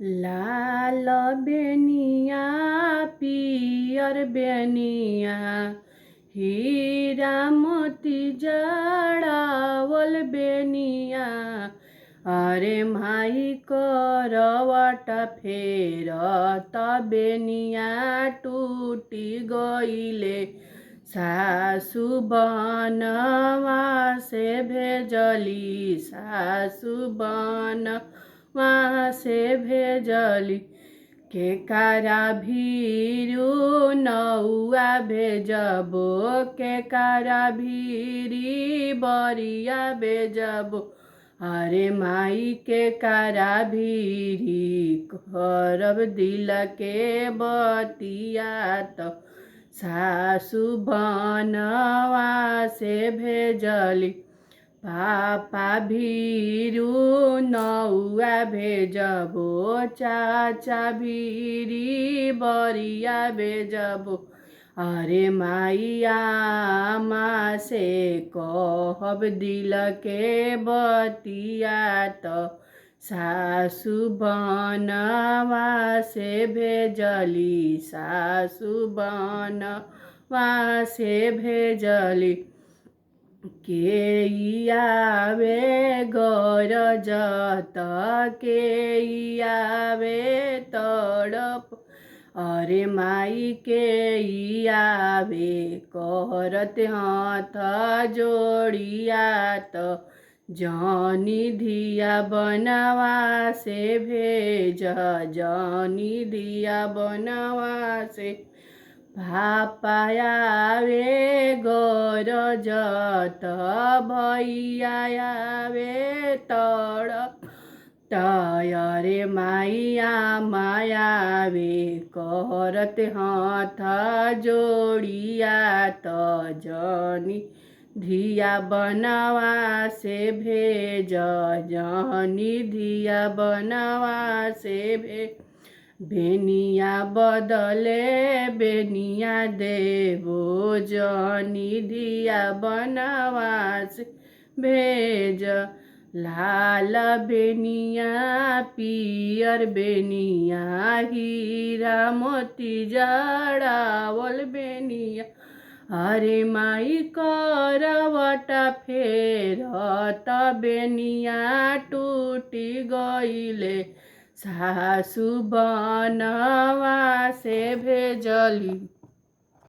लाल बेनिया पियर बेनिया हीरा मोती जड़ावल बेनिया। अरे माई करवट फेर त बेनिया टूटी गईले। सासु बनवा से भेजली, सासु बनवा से भेजली। केकरा भीरू नौआ भेजबो, केकरा भीरी बरिया भेजबो। अरे माई केकरा भीरी करब दिल के बतिया त सासु बनवा से भेजली। पापा भीरू नौआ भेजबो, चाचा भीरी बरिया भेजबो। अरे माई आमा से कहब दिल के बतिया त सासु बनवा से भेजली, सासु बनवा से भेजली। के आवे गरजत, के आवे तड़प। अरे माई के आवे करत हाथ जोड़िया त जानी धिया बनवा से भेज, जानी धिया बनवा से। पापा आवे गरजत, भैया आवे तड़प। अरे माइया मायावे करत हाथ जोड़िया त जानी धिया बनवा से भेज, जानी धिया बनवा से भेज। बेनिया बदले बेनिया देबो, जानी धिया बनवा से भेज। लाल बेनिया पियर बेनिया हीरा मोती जड़ावल बेनिया। अरे माई करवट फेर त बेनिया टूटी गईले। सासु बनवा से भेजली।